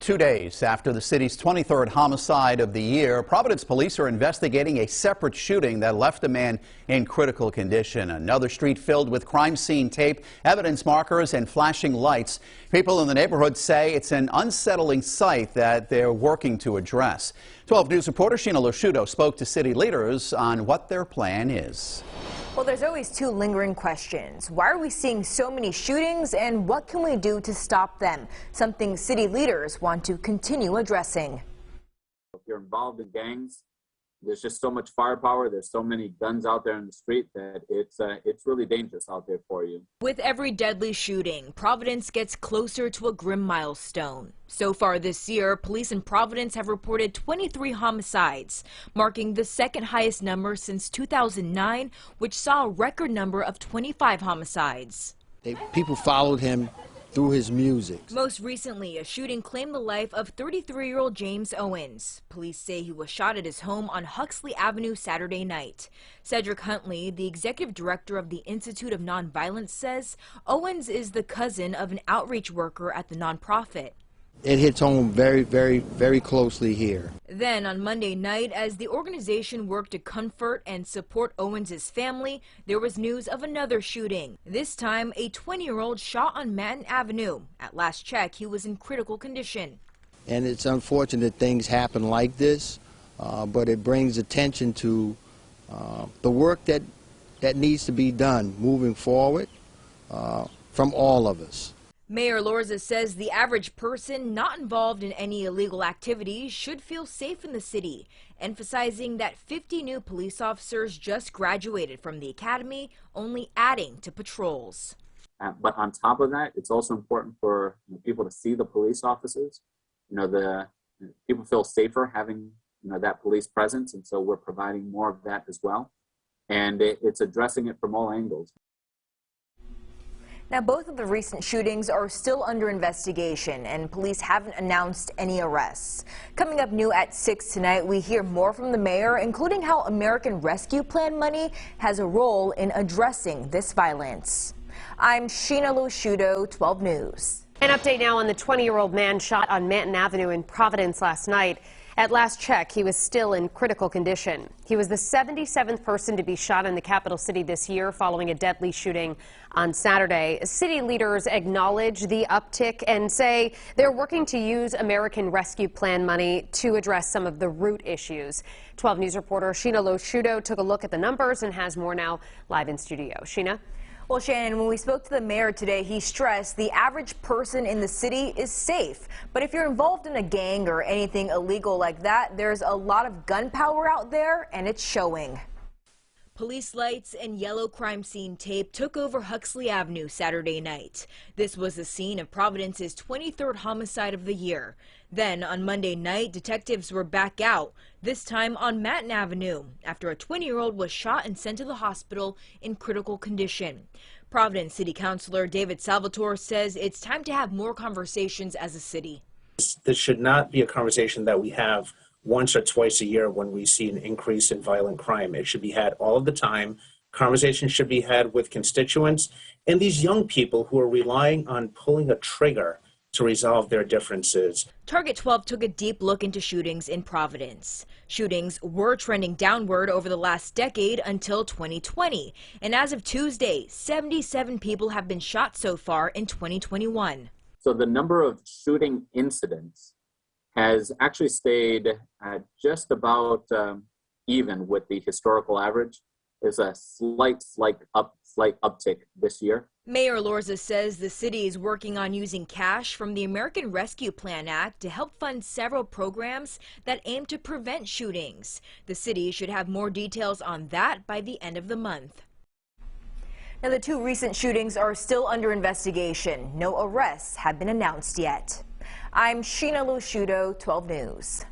2 days after the city's 23rd homicide of the year, Providence police are investigating a separate shooting that left a man in critical condition. Another street filled with crime scene tape, evidence markers, and flashing lights. People in the neighborhood say it's an unsettling sight that they're working to address. 12 News reporter Sheena Losciuto spoke to city leaders on what their plan is. Well, there's always two lingering questions. Why are we seeing so many shootings, and what can we do to stop them? Something city leaders want to continue addressing. If you're involved in gangs, there's just so much firepower. There's so many guns out there in the street that it's really dangerous out there for you. With every deadly shooting, Providence gets closer to a grim milestone. So far this year, police in Providence have reported 23 homicides, marking the second highest number since 2009, which saw a record number of 25 homicides. People followed him through his music. Most recently, a shooting claimed the life of 33-year-old James Owens. Police say he was shot at his home on Huxley Avenue Saturday night. Cedric Huntley, the executive director of the Institute of Nonviolence, says Owens is the cousin of an outreach worker at the nonprofit. It hits home very, very, very closely here. Then on Monday night, as the organization worked to comfort and support Owens' family, there was news of another shooting. This time, a 20-year-old shot on Manton Avenue. At last check, he was in critical condition. And it's unfortunate things happen like this, but it brings attention to the work that needs to be done moving forward from all of us. Mayor Lorza says the average person not involved in any illegal activities should feel safe in the city, emphasizing that 50 new police officers just graduated from the academy, only adding to patrols. But on top of that, it's also important for people to see the police officers. The people feel safer having that police presence, and so we're providing more of that as well. And it's addressing it from all angles. Now, both of the recent shootings are still under investigation, and police haven't announced any arrests. Coming up new at 6 tonight, we hear more from the mayor, including how American Rescue Plan money has a role in addressing this violence. I'm Sheena Losciuto, 12 News. An update now on the 20-year-old man shot on Manton Avenue in Providence last night. At last check, he was still in critical condition. He was the 77th person to be shot in the capital city this year following a deadly shooting on Saturday. City leaders acknowledge the uptick and say they're working to use American Rescue Plan money to address some of the root issues. 12 News reporter Sheena Losciuto took a look at the numbers and has more now live in studio. Sheena? Well, Shannon, when we spoke to the mayor today, he stressed the average person in the city is safe. But if you're involved in a gang or anything illegal like that, there's a lot of gun power out there, and it's showing. Police lights and yellow crime scene tape took over Huxley Avenue Saturday night. This was the scene of Providence's 23rd homicide of the year. Then on Monday night, detectives were back out, this time on Manton Avenue, after a 20-year-old was shot and sent to the hospital in critical condition. Providence City Councilor David Salvatore says it's time to have more conversations as a city. This should not be a conversation that we have once or twice a year when we see an increase in violent crime. It should be had all of the time. Conversations should be had with constituents and these young people who are relying on pulling a trigger to resolve their differences. Target 12 took a deep look into shootings in Providence. Shootings were trending downward over the last decade until 2020. And as of Tuesday, 77 people have been shot so far in 2021. So the number of shooting incidents has actually stayed just about even with the historical average. There's a slight uptick this year. Mayor Lorza says the city is working on using cash from the American Rescue Plan Act to help fund several programs that aim to prevent shootings. The city should have more details on that by the end of the month. Now, the two recent shootings are still under investigation. No arrests have been announced yet. I'm Sheena Losciuto, 12 News.